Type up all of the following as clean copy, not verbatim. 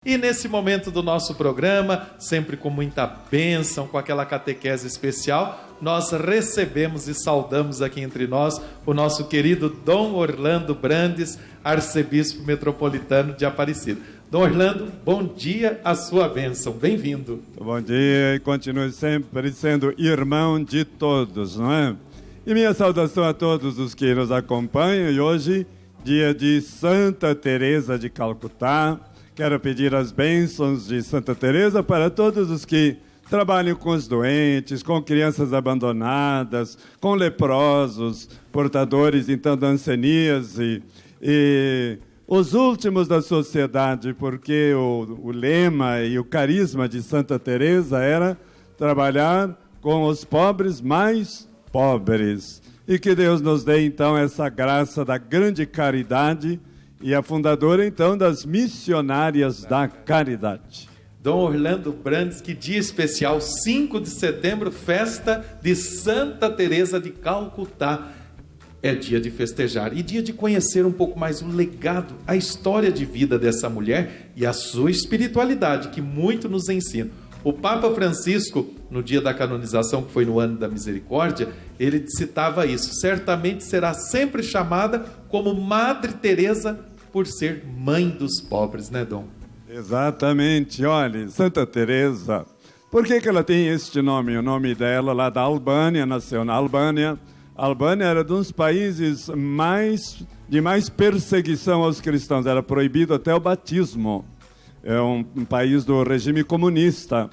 E nesse momento do nosso programa, sempre com muita bênção, com aquela catequese especial, nós recebemos e saudamos aqui entre nós o nosso querido Dom Orlando Brandes, arcebispo metropolitano de Aparecida. Dom Orlando, bom dia, a sua bênção, bem-vindo. Bom dia e continue sempre sendo irmão de todos, não é? E minha saudação a todos os que nos acompanham. E hoje, dia de Santa Teresa de Calcutá. Quero pedir as bênçãos de Santa Teresa para todos os que trabalham com os doentes, com crianças abandonadas, com leprosos, portadores então de hanseníase e os últimos da sociedade, porque o lema e o carisma de Santa Teresa era trabalhar com os pobres mais pobres. E que Deus nos dê então essa graça da grande caridade e a fundadora, então, das Missionárias da Caridade. Dom Orlando Brandes, que dia especial, 5 de setembro, festa de Santa Teresa de Calcutá. É dia de festejar e dia de conhecer um pouco mais o legado, a história de vida dessa mulher e a sua espiritualidade, que muito nos ensina. O Papa Francisco, no dia da canonização, que foi no ano da misericórdia, ele citava isso. Certamente será sempre chamada como Madre Teresa por ser mãe dos pobres, né, Dom? Exatamente. Olha, Santa Teresa, por que ela tem este nome? O nome dela lá da Albânia, nasceu na Albânia. A Albânia era um dos países de mais perseguição aos cristãos. Era proibido até o batismo. É um país do regime comunista.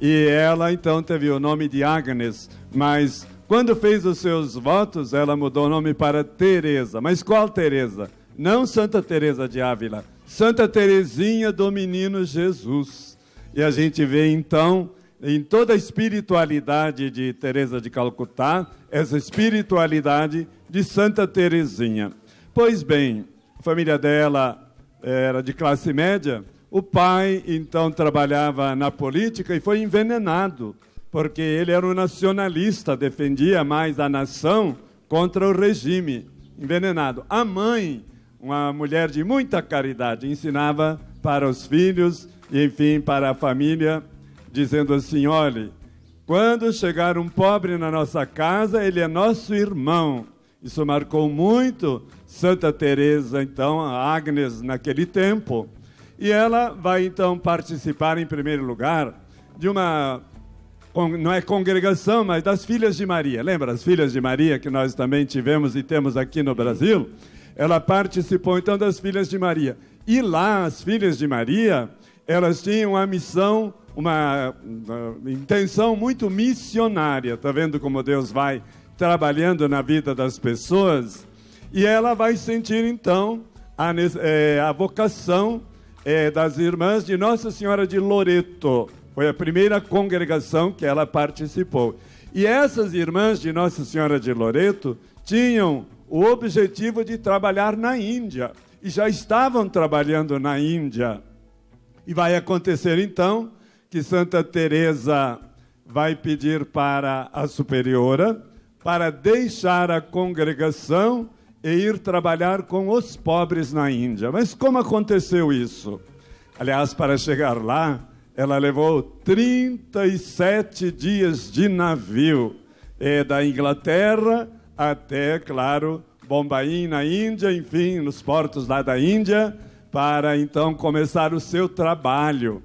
E ela, então, teve o nome de Agnes, mas quando fez os seus votos, ela mudou o nome para Teresa. Mas qual Teresa? Não Santa Teresa de Ávila, Santa Teresinha do Menino Jesus. E a gente vê, então, em toda a espiritualidade de Teresa de Calcutá, essa espiritualidade de Santa Teresinha. Pois bem, a família dela era de classe média. O pai, então, trabalhava na política e foi envenenado, porque ele era um nacionalista, defendia mais a nação contra o regime. Envenenado. A mãe, uma mulher de muita caridade, ensinava para os filhos e, enfim, para a família, dizendo assim: olhe, quando chegar um pobre na nossa casa, ele é nosso irmão. Isso marcou muito Santa Teresa, então, a Agnes, naquele tempo. E ela vai, então, participar, em primeiro lugar, de uma, não é congregação, mas das Filhas de Maria. Lembra as Filhas de Maria, que nós também tivemos e temos aqui no Brasil? Ela participou, então, das Filhas de Maria. E lá, as Filhas de Maria, elas tinham uma missão, uma intenção muito missionária. Está vendo como Deus vai trabalhando na vida das pessoas? E ela vai sentir, então, a vocação das irmãs de Nossa Senhora de Loreto. Foi a primeira congregação que ela participou. E essas irmãs de Nossa Senhora de Loreto tinham o objetivo de trabalhar na Índia. E já estavam trabalhando na Índia. E vai acontecer, então, que Santa Teresa vai pedir para a superiora para deixar a congregação e ir trabalhar com os pobres na Índia. Mas como aconteceu isso? Aliás, para chegar lá, ela levou 37 dias de navio, da Inglaterra até, claro, Bombaim, na Índia, enfim, nos portos lá da Índia, para então começar o seu trabalho.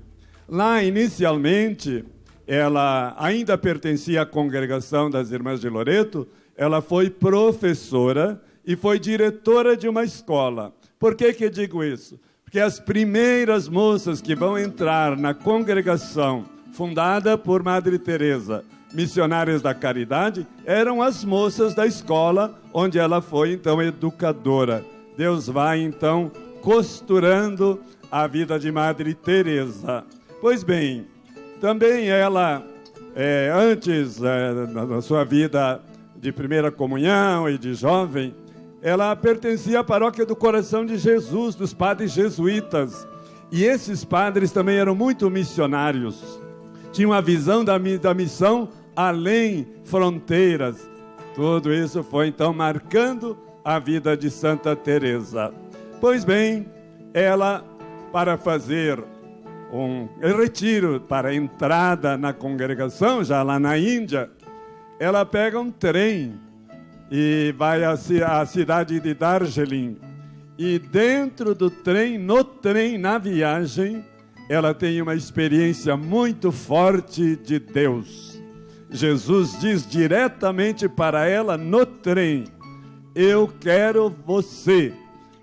Lá, inicialmente, ela ainda pertencia à congregação das Irmãs de Loreto, ela foi professora e foi diretora de uma escola. Por que eu digo isso? Porque as primeiras moças que vão entrar na congregação fundada por Madre Teresa, Missionárias da Caridade, eram as moças da escola onde ela foi, então, educadora. Deus vai, então, costurando a vida de Madre Teresa. Pois bem, também ela, antes da sua vida de primeira comunhão e de jovem, ela pertencia à paróquia do Coração de Jesus, dos padres jesuítas. E esses padres também eram muito missionários. Tinham a visão da missão além fronteiras. Tudo isso foi, então, marcando a vida de Santa Teresa. Pois bem, ela, para fazer um retiro para a entrada na congregação, já lá na Índia, ela pega um trem e vai à cidade de Darjeeling. E dentro do trem, na viagem, ela tem uma experiência muito forte de Deus. Jesus diz diretamente para ela no trem: eu quero você,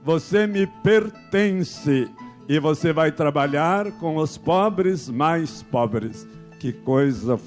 você me pertence, e você vai trabalhar com os pobres mais pobres. Que coisa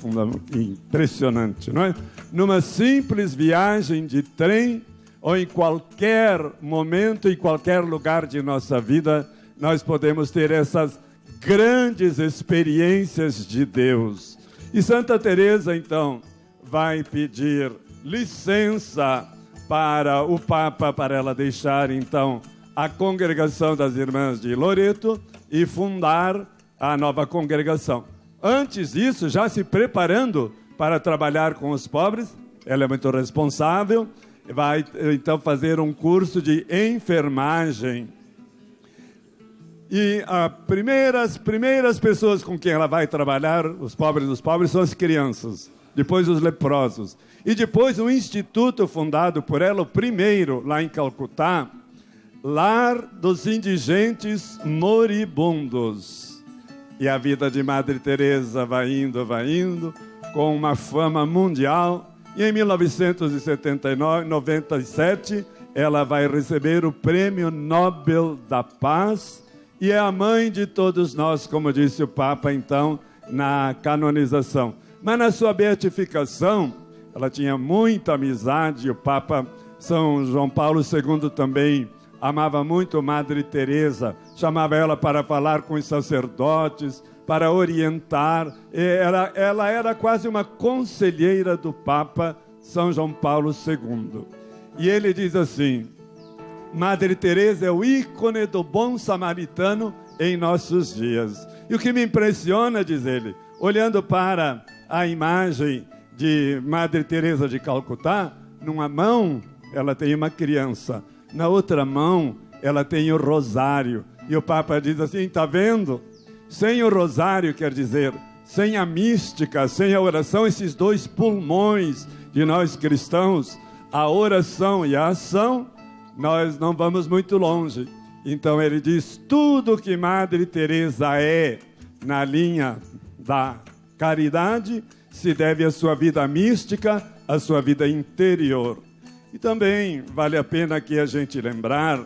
impressionante, não é? Numa simples viagem de trem, ou em qualquer momento, em qualquer lugar de nossa vida, nós podemos ter essas grandes experiências de Deus. E Santa Teresa, então, vai pedir licença para o Papa, para ela deixar, então, a Congregação das Irmãs de Loreto e fundar a nova congregação. Antes disso, já se preparando para trabalhar com os pobres, ela é muito responsável, vai então fazer um curso de enfermagem. E as primeiras pessoas com quem ela vai trabalhar, os pobres dos pobres, são as crianças, depois os leprosos. E depois um instituto fundado por ela, o primeiro lá em Calcutá, Lar dos Indigentes Moribundos. E a vida de Madre Teresa vai indo, com uma fama mundial. E em 1997, ela vai receber o Prêmio Nobel da Paz. E é a mãe de todos nós, como disse o Papa, então, na canonização. Mas na sua beatificação, ela tinha muita amizade. O Papa São João Paulo II também amava muito Madre Teresa, chamava ela para falar com os sacerdotes, para orientar. Ela era quase uma conselheira do Papa São João Paulo II. E ele diz assim: Madre Teresa é o ícone do bom samaritano em nossos dias. E o que me impressiona, diz ele, olhando para a imagem de Madre Teresa de Calcutá, numa mão ela tem uma criança, na outra mão ela tem o rosário. E o Papa diz assim: está vendo? Sem o rosário, quer dizer, sem a mística, sem a oração, esses dois pulmões de nós cristãos, a oração e a ação, nós não vamos muito longe. Então ele diz: tudo que Madre Teresa é na linha da caridade se deve à sua vida mística, à sua vida interior. E também vale a pena aqui a gente lembrar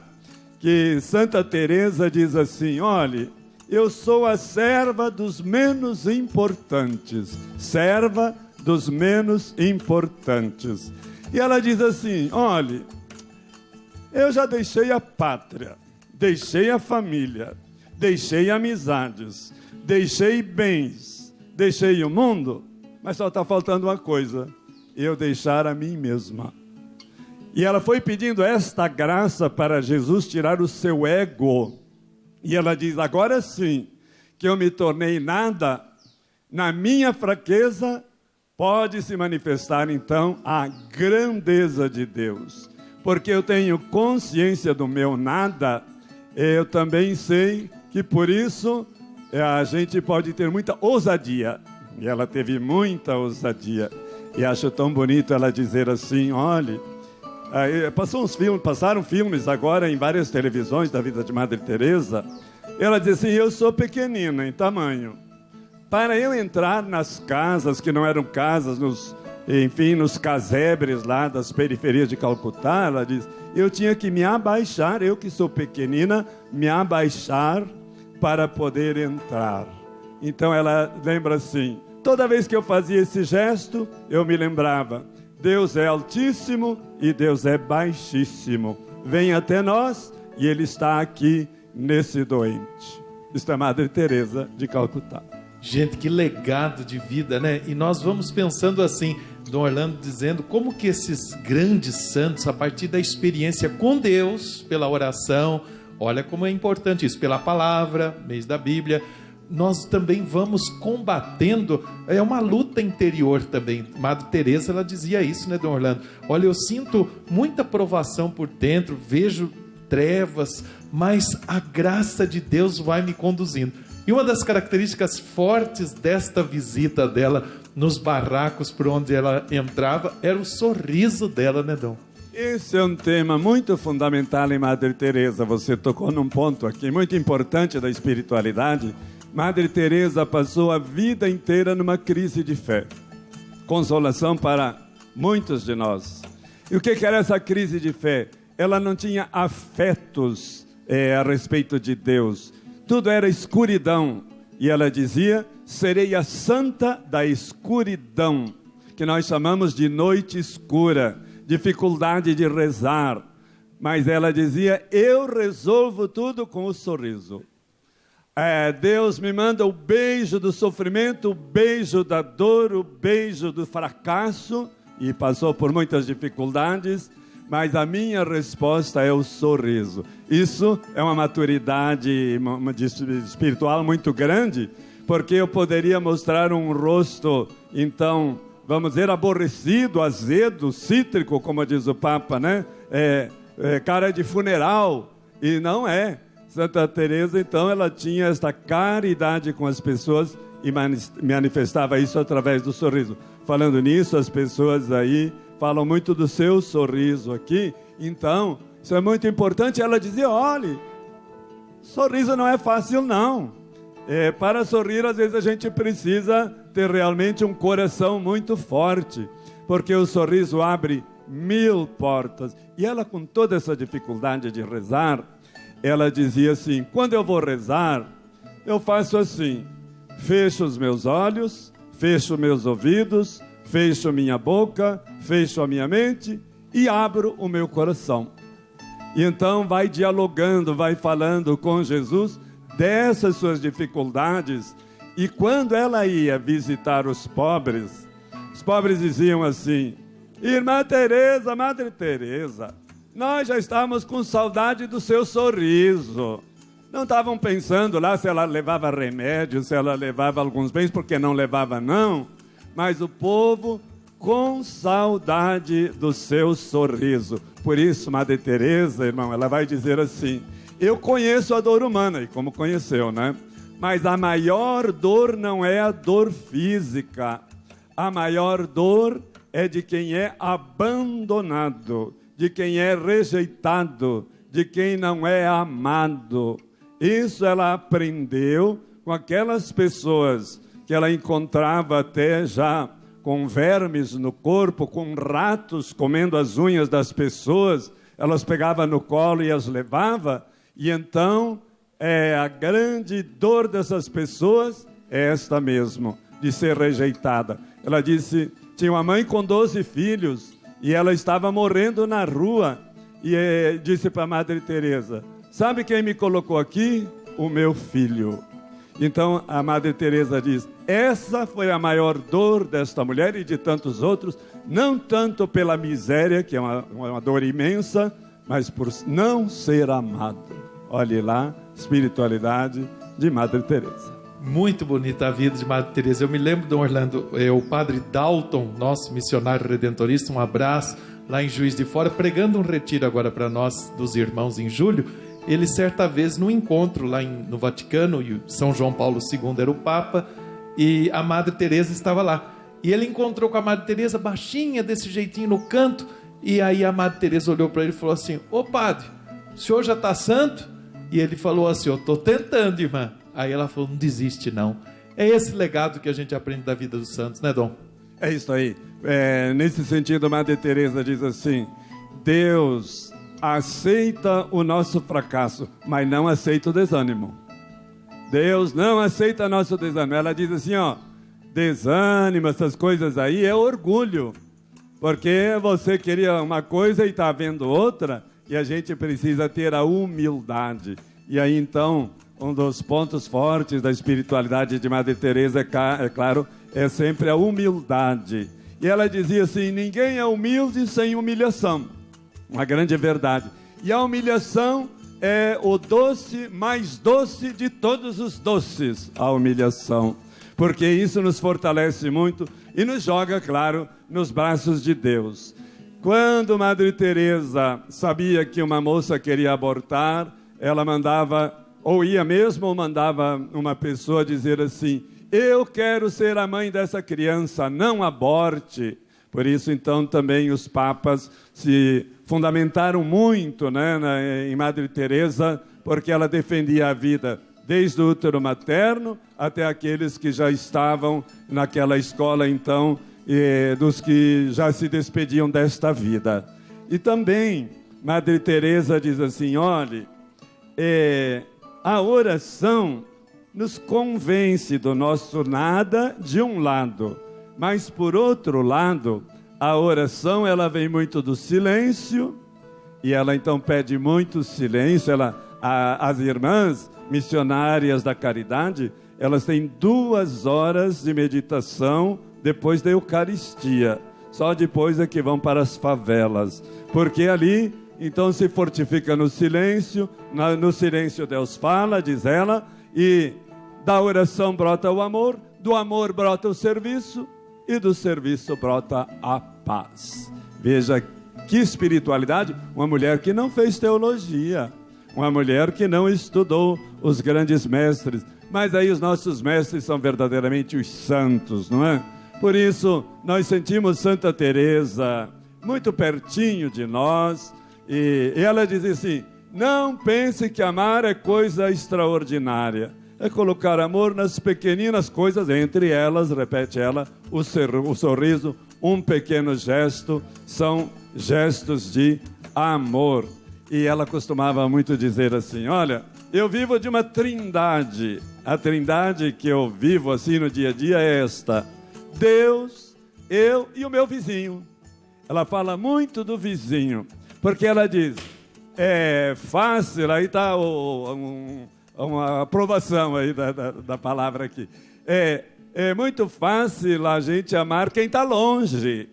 que Santa Teresa diz assim: olhe, eu sou a serva dos menos importantes, serva dos menos importantes. E ela diz assim: olhe, eu já deixei a pátria, deixei a família, deixei amizades, deixei bens, deixei o mundo, mas só está faltando uma coisa: eu deixar a mim mesma. E ela foi pedindo esta graça para Jesus tirar o seu ego. E ela diz: agora sim, que eu me tornei nada, na minha fraqueza pode se manifestar então a grandeza de Deus. Porque eu tenho consciência do meu nada, eu também sei que por isso a gente pode ter muita ousadia. E ela teve muita ousadia. E acho tão bonito ela dizer assim: olhe, passaram filmes agora em várias televisões da vida de Madre Teresa. Ela diz assim: eu sou pequenina em tamanho. Para eu entrar nas casas, que não eram casas, nos casebres lá das periferias de Calcutá, ela diz, eu tinha que me abaixar, eu que sou pequenina, me abaixar para poder entrar. Então ela lembra assim: toda vez que eu fazia esse gesto, eu me lembrava, Deus é altíssimo e Deus é baixíssimo. Vem até nós e Ele está aqui nesse doente. Isto é Madre Teresa de Calcutá. Gente, que legado de vida, né? E nós vamos pensando assim, Dom Orlando dizendo como que esses grandes santos, a partir da experiência com Deus, pela oração, olha como é importante isso, pela palavra, mês da Bíblia, nós também vamos combatendo, é uma luta interior também. Madre Teresa, ela dizia isso, né, Dom Orlando? Olha, eu sinto muita provação por dentro, vejo trevas, mas a graça de Deus vai me conduzindo. E uma das características fortes desta visita dela nos barracos por onde ela entrava era o sorriso dela, né, Dom? Esse é um tema muito fundamental em Madre Teresa. Você tocou num ponto aqui muito importante da espiritualidade. Madre Teresa passou a vida inteira numa crise de fé. Consolação para muitos de nós. E o que era essa crise de fé? Ela não tinha afetos a respeito de Deus. Tudo era escuridão. E ela dizia, serei a santa da escuridão, que nós chamamos de noite escura, dificuldade de rezar. Mas ela dizia, eu resolvo tudo com o sorriso. Deus me manda o beijo do sofrimento, o beijo da dor, o beijo do fracasso, e passou por muitas dificuldades, mas a minha resposta é o sorriso. Isso é uma maturidade espiritual muito grande, porque eu poderia mostrar um rosto, então, vamos dizer, aborrecido, azedo, cítrico, como diz o Papa, né? Cara de funeral, e não é. Santa Teresa, então, ela tinha esta caridade com as pessoas e manifestava isso através do sorriso. Falando nisso, as pessoas aí falam muito do seu sorriso aqui. Então, isso é muito importante. Ela dizia, olha, sorriso não é fácil, não. Para sorrir, às vezes a gente precisa ter realmente um coração muito forte, porque o sorriso abre 1000 portas. E ela, com toda essa dificuldade de rezar, ela dizia assim, quando eu vou rezar, eu faço assim, fecho os meus olhos, fecho meus ouvidos, fecho minha boca, fecho a minha mente e abro o meu coração. E então vai dialogando, vai falando com Jesus dessas suas dificuldades. E quando ela ia visitar os pobres diziam assim, Irmã Teresa, Madre Teresa, nós já estávamos com saudade do seu sorriso. Não estavam pensando lá se ela levava remédio, se ela levava alguns bens, porque não levava não. Mas o povo com saudade do seu sorriso. Por isso, Madre Teresa, irmão, ela vai dizer assim, eu conheço a dor humana, e como conheceu, né? Mas a maior dor não é a dor física. A maior dor é de quem é abandonado, de quem é rejeitado, de quem não é amado. Isso ela aprendeu com aquelas pessoas que ela encontrava até já com vermes no corpo, com ratos comendo as unhas das pessoas, elas pegavam no colo e as levava, e então a grande dor dessas pessoas é esta mesmo, de ser rejeitada. Ela disse, tinha uma mãe com 12 filhos, e ela estava morrendo na rua, e disse para a Madre Teresa, sabe quem me colocou aqui? O meu filho. Então a Madre Teresa diz, essa foi a maior dor desta mulher e de tantos outros, não tanto pela miséria, que é uma dor imensa, mas por não ser amado. Olhe lá, espiritualidade de Madre Teresa. Muito bonita a vida de Madre Teresa. Eu me lembro, Dom Orlando, o padre Dalton, nosso missionário redentorista, um abraço, lá em Juiz de Fora, pregando um retiro agora para nós, dos irmãos, em julho. Ele, certa vez, num encontro lá no Vaticano, e São João Paulo II era o Papa, e a Madre Teresa estava lá. E ele encontrou com a Madre Teresa, baixinha, desse jeitinho, no canto, e aí a Madre Teresa olhou para ele e falou assim, ô padre, o senhor já está santo? E ele falou assim, eu estou tentando, irmã. Aí ela falou, não desiste não. É esse legado que a gente aprende da vida dos santos, né, Dom? É isso aí. Nesse sentido, a Madre Teresa diz assim, Deus aceita o nosso fracasso, mas não aceita o desânimo. Deus não aceita nosso desânimo. Ela diz assim, ó, desânimo, essas coisas aí é orgulho, porque você queria uma coisa e está vendo outra, e a gente precisa ter a humildade. E aí então, um dos pontos fortes da espiritualidade de Madre Teresa, é claro, é sempre a humildade. E ela dizia assim, ninguém é humilde sem humilhação. Uma grande verdade. E a humilhação é o doce mais doce de todos os doces, a humilhação. Porque isso nos fortalece muito e nos joga, claro, nos braços de Deus. Quando Madre Teresa sabia que uma moça queria abortar, ela mandava ou ia mesmo ou mandava uma pessoa dizer assim: eu quero ser a mãe dessa criança, não aborte. Por isso, então, também os papas se fundamentaram muito, né, em Madre Teresa, porque ela defendia a vida desde o útero materno até aqueles que já estavam naquela escola, então, dos que já se despediam desta vida. E também, Madre Teresa diz assim: olhe, a oração nos convence do nosso nada de um lado, mas por outro lado, a oração ela vem muito do silêncio, e ela então pede muito silêncio. As irmãs missionárias da caridade, elas têm 2 horas de meditação depois da Eucaristia. Só depois é que vão para as favelas, porque ali então se fortifica no silêncio. No silêncio Deus fala, diz ela, e da oração brota o amor, do amor brota o serviço, e do serviço brota a paz. Veja que espiritualidade. Uma mulher que não fez teologia, uma mulher que não estudou os grandes mestres, mas aí os nossos mestres são verdadeiramente os santos, não é? Por isso nós sentimos Santa Teresa muito pertinho de nós, e ela diz assim: não pense que amar é coisa extraordinária, é colocar amor nas pequeninas coisas, entre elas, repete ela, o sorriso, um pequeno gesto, são gestos de amor. E ela costumava muito dizer assim: olha, eu vivo de uma trindade. A trindade que eu vivo assim no dia a dia é esta: Deus, eu e o meu vizinho. Ela fala muito do vizinho, porque ela diz, é fácil, aí está uma aprovação aí da palavra aqui. É muito fácil a gente amar quem está longe,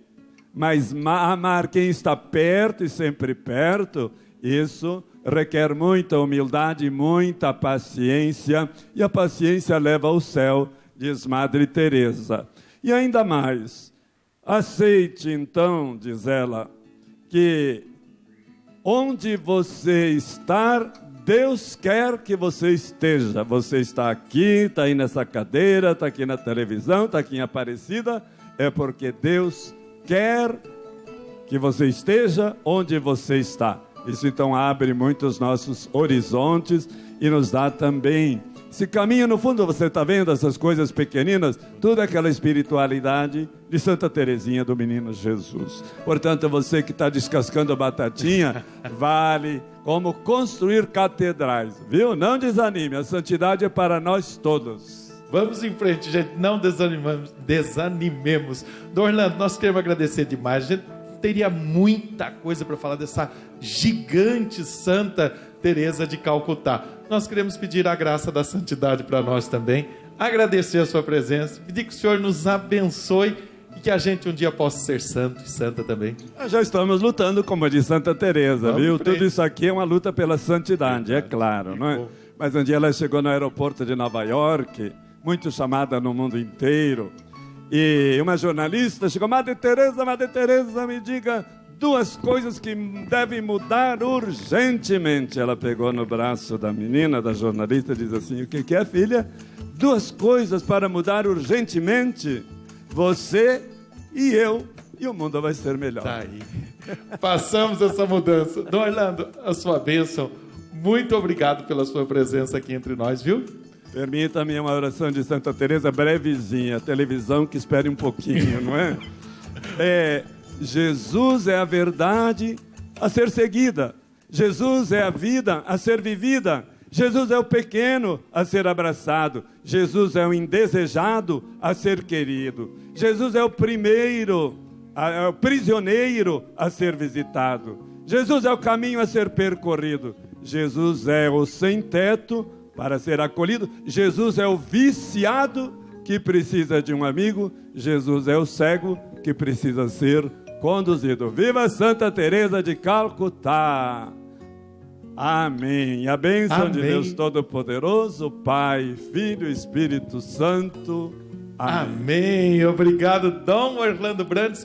mas amar quem está perto e sempre perto, isso requer muita humildade, muita paciência, e a paciência leva ao céu, diz Madre Teresa. E ainda mais, aceite então, diz ela, que onde você está, Deus quer que você esteja. Você está aqui, está aí nessa cadeira, está aqui na televisão, está aqui em Aparecida, é porque Deus quer que você esteja onde você está. Isso então abre muitos nossos horizontes e nos dá também esse caminho. No fundo, você está vendo essas coisas pequeninas, toda aquela espiritualidade de Santa Teresinha do Menino Jesus. Portanto, você que está descascando a batatinha, vale como construir catedrais, viu? Não desanime, a santidade é para nós todos. Vamos em frente, gente, não desanimemos. Dom Orlando, nós queremos agradecer demais. A gente teria muita coisa para falar dessa gigante Santa Teresa de Calcutá. Nós queremos pedir a graça da santidade para nós também, agradecer a sua presença, pedir que o Senhor nos abençoe e que a gente um dia possa ser santo e santa também. Já estamos lutando, como diz Santa Teresa, viu? Tudo isso aqui é uma luta pela santidade, é claro, não é? Mas um dia ela chegou no aeroporto de Nova York, muito chamada no mundo inteiro, e uma jornalista chegou: Madre Teresa, me diga 2 coisas que devem mudar urgentemente. Ela pegou no braço da menina, da jornalista, e diz assim: o que é, filha? 2 coisas para mudar urgentemente: você e eu, e o mundo vai ser melhor. Tá aí. Passamos essa mudança. Dom Orlando, a sua bênção. Muito obrigado pela sua presença aqui entre nós, viu? Permita-me uma oração de Santa Teresa brevezinha. Televisão que espere um pouquinho, não é? Jesus é a verdade a ser seguida. Jesus é a vida a ser vivida. Jesus é o pequeno a ser abraçado. Jesus é o indesejado a ser querido. Jesus é o primeiro, o prisioneiro a ser visitado. Jesus é o caminho a ser percorrido. Jesus é o sem-teto para ser acolhido. Jesus é o viciado que precisa de um amigo. Jesus é o cego que precisa ser conduzido. Viva Santa Teresa de Calcutá! Amém. A bênção de Deus Todo-Poderoso, Pai, Filho e Espírito Santo. Amém. Amém. Obrigado, Dom Orlando Brandes.